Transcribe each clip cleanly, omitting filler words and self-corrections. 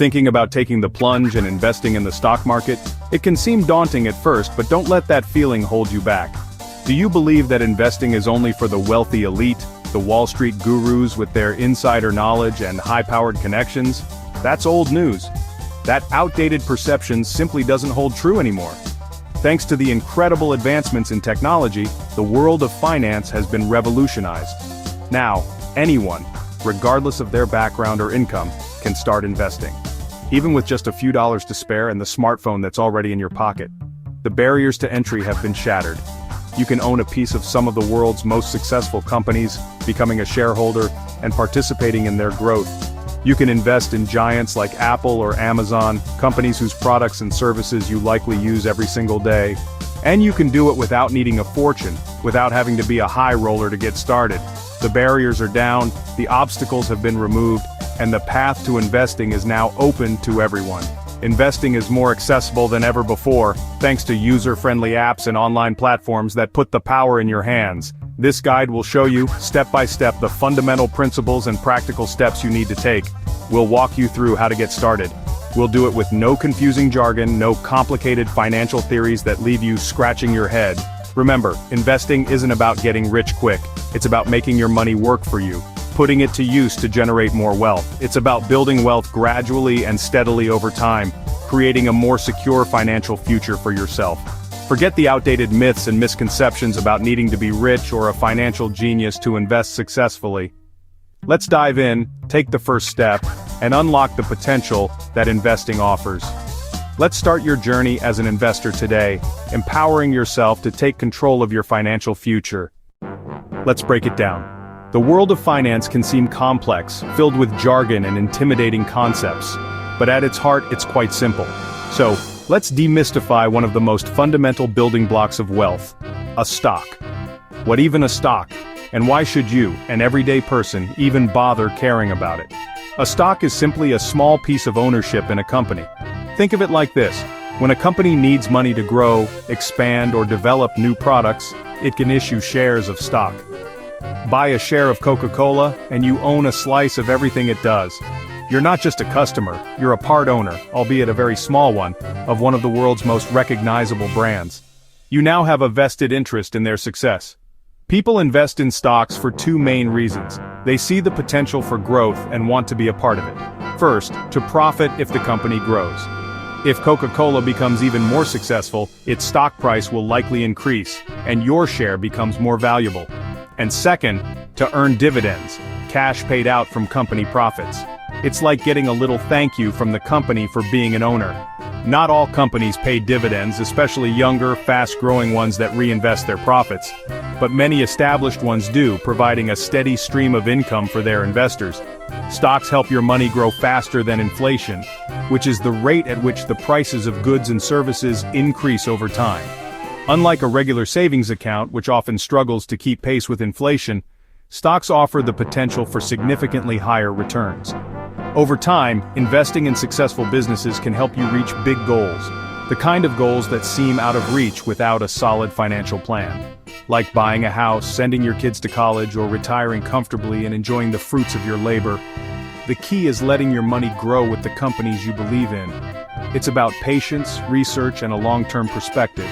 Thinking about taking the plunge and investing in the stock market? It can seem daunting at first, but don't let that feeling hold you back. Do you believe that investing is only for the wealthy elite, the Wall Street gurus with their insider knowledge and high-powered connections? That's old news. That outdated perception simply doesn't hold true anymore. Thanks to the incredible advancements in technology, the world of finance has been revolutionized. Now, anyone, regardless of their background or income, can start investing. Even with just a few dollars to spare and the smartphone that's already in your pocket. The barriers to entry have been shattered. You can own a piece of some of the world's most successful companies, becoming a shareholder, and participating in their growth. You can invest in giants like Apple or Amazon, companies whose products and services you likely use every single day. And you can do it without needing a fortune, without having to be a high roller to get started. The barriers are down, the obstacles have been removed, and the path to investing is now open to everyone. Investing is more accessible than ever before, thanks to user-friendly apps and online platforms that put the power in your hands. This guide will show you, step by step, the fundamental principles and practical steps you need to take. We'll walk you through how to get started. We'll do it with no confusing jargon, no complicated financial theories that leave you scratching your head. Remember, investing isn't about getting rich quick. It's about making your money work for you, putting it to use to generate more wealth. It's about building wealth gradually and steadily over time, creating a more secure financial future for yourself. Forget the outdated myths and misconceptions about needing to be rich or a financial genius to invest successfully. Let's dive in, take the first step, and unlock the potential that investing offers. Let's start your journey as an investor today, empowering yourself to take control of your financial future. Let's break it down. The world of finance can seem complex, filled with jargon and intimidating concepts. But at its heart, it's quite simple. So, let's demystify one of the most fundamental building blocks of wealth: a stock. What even a stock? And why should you, an everyday person, even bother caring about it? A stock is simply a small piece of ownership in a company. Think of it like this. When a company needs money to grow, expand, or develop new products, it can issue shares of stock. Buy a share of Coca-Cola, and you own a slice of everything it does. You're not just a customer, you're a part owner, albeit a very small one, of one of the world's most recognizable brands. You now have a vested interest in their success. People invest in stocks for two main reasons. They see the potential for growth and want to be a part of it. First, to profit if the company grows. If Coca-Cola becomes even more successful, its stock price will likely increase, and your share becomes more valuable. And second, to earn dividends, cash paid out from company profits. It's like getting a little thank you from the company for being an owner. Not all companies pay dividends, especially younger, fast-growing ones that reinvest their profits. But many established ones do, providing a steady stream of income for their investors. Stocks help your money grow faster than inflation, which is the rate at which the prices of goods and services increase over time. Unlike a regular savings account, which often struggles to keep pace with inflation, stocks offer the potential for significantly higher returns. Over time, investing in successful businesses can help you reach big goals, the kind of goals that seem out of reach without a solid financial plan. Like buying a house, sending your kids to college, or retiring comfortably and enjoying the fruits of your labor. The key is letting your money grow with the companies you believe in. It's about patience, research, and a long-term perspective.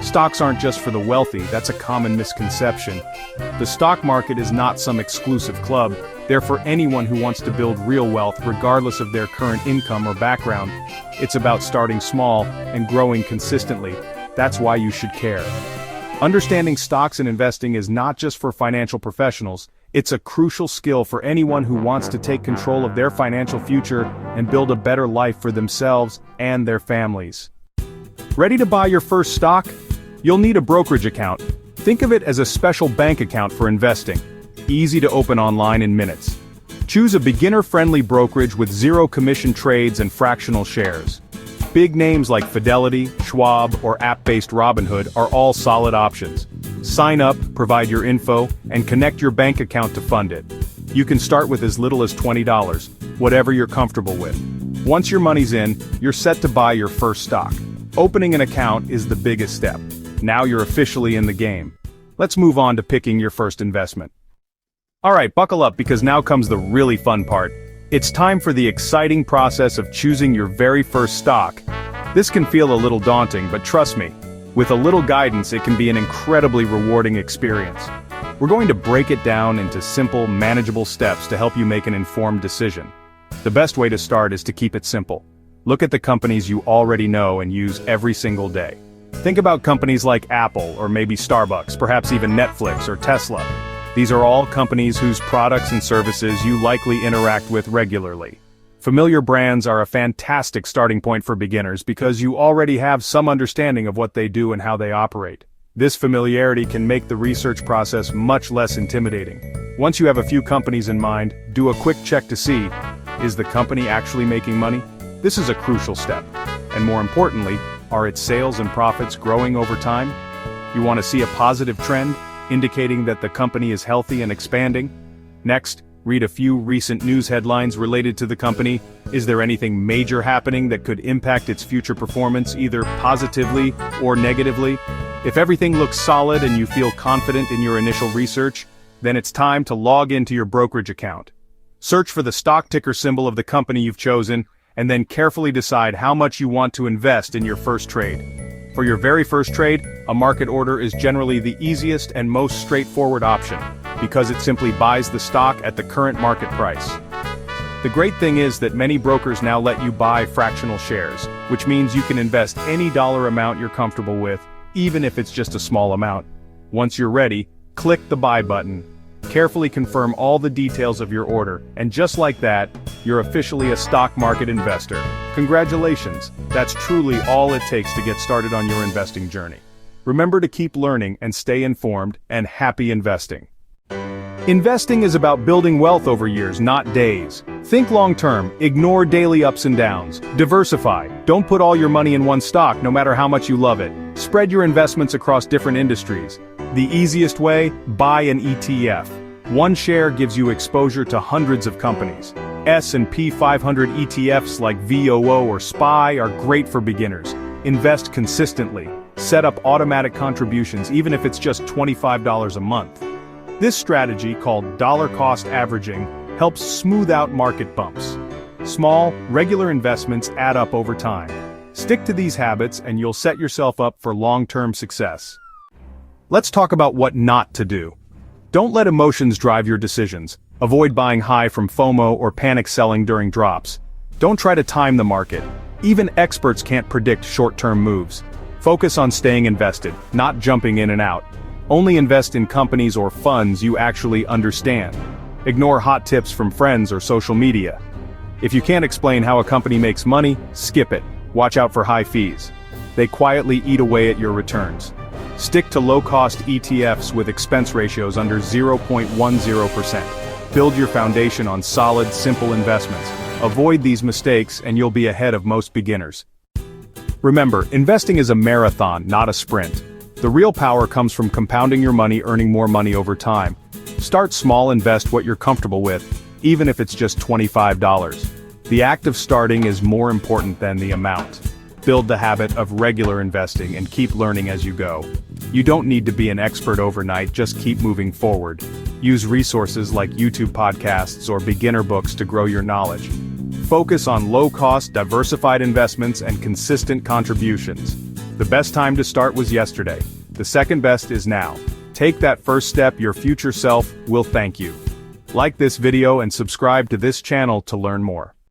Stocks aren't just for the wealthy, that's a common misconception. The stock market is not some exclusive club. They're for anyone who wants to build real wealth regardless of their current income or background. It's about starting small and growing consistently. That's why you should care. Understanding stocks and investing is not just for financial professionals, it's a crucial skill for anyone who wants to take control of their financial future and build a better life for themselves and their families. Ready to buy your first stock? You'll need a brokerage account. Think of it as a special bank account for investing. Easy to open online in minutes. Choose a beginner-friendly brokerage with zero commission trades and fractional shares. Big names like Fidelity, Schwab, or app-based Robinhood are all solid options. Sign up, provide your info, and connect your bank account to fund it. You can start with as little as $20, whatever you're comfortable with. Once your money's in, you're set to buy your first stock. Opening an account is the biggest step. Now you're officially in the game. Let's move on to picking your first investment. Alright, buckle up because now comes the really fun part. It's time for the exciting process of choosing your very first stock. This can feel a little daunting, but trust me, with a little guidance it can be an incredibly rewarding experience. We're going to break it down into simple, manageable steps to help you make an informed decision. The best way to start is to keep it simple. Look at the companies you already know and use every single day. Think about companies like Apple or maybe Starbucks, perhaps even Netflix or Tesla. These are all companies whose products and services you likely interact with regularly. Familiar brands are a fantastic starting point for beginners because you already have some understanding of what they do and how they operate. This familiarity can make the research process much less intimidating. Once you have a few companies in mind, do a quick check to see, is the company actually making money? This is a crucial step. And more importantly, are its sales and profits growing over time? You want to see a positive trend, indicating that the company is healthy and expanding? Next, read a few recent news headlines related to the company. Is there anything major happening that could impact its future performance, either positively or negatively? If everything looks solid and you feel confident in your initial research, then it's time to log into your brokerage account. Search for the stock ticker symbol of the company you've chosen, and then carefully decide how much you want to invest in your first trade. For your very first trade, a market order is generally the easiest and most straightforward option, because it simply buys the stock at the current market price. The great thing is that many brokers now let you buy fractional shares, which means you can invest any dollar amount you're comfortable with, even if it's just a small amount. Once you're ready, click the buy button. Carefully confirm all the details of your order, and just like that, you're officially a stock market investor. Congratulations, that's truly all it takes to get started on your investing journey. Remember to keep learning and stay informed, and happy investing. Investing is about building wealth over years, not days. Think long-term, ignore daily ups and downs. Diversify, don't put all your money in one stock no matter how much you love it. Spread your investments across different industries. The easiest way, buy an ETF. One share gives you exposure to hundreds of companies. S&P 500 ETFs like VOO or SPY are great for beginners. Invest consistently. Set up automatic contributions even if it's just $25 a month. This strategy, called dollar cost averaging, helps smooth out market bumps. Small, regular investments add up over time. Stick to these habits and you'll set yourself up for long-term success. Let's talk about what not to do. Don't let emotions drive your decisions. Avoid buying high from FOMO or panic selling during drops. Don't try to time the market. Even experts can't predict short-term moves. Focus on staying invested, not jumping in and out. Only invest in companies or funds you actually understand. Ignore hot tips from friends or social media. If you can't explain how a company makes money, skip it. Watch out for high fees. They quietly eat away at your returns. Stick to low-cost ETFs with expense ratios under 0.10%. Build your foundation on solid, simple investments. Avoid these mistakes and you'll be ahead of most beginners. Remember, investing is a marathon, not a sprint. The real power comes from compounding your money, earning more money over time. Start small, invest what you're comfortable with, even if it's just $25. The act of starting is more important than the amount. Build the habit of regular investing and keep learning as you go. You don't need to be an expert overnight, just keep moving forward. Use resources like YouTube podcasts or beginner books to grow your knowledge. Focus on low-cost, diversified investments and consistent contributions. The best time to start was yesterday. The second best is now. Take that first step, your future self will thank you. Like this video and subscribe to this channel to learn more.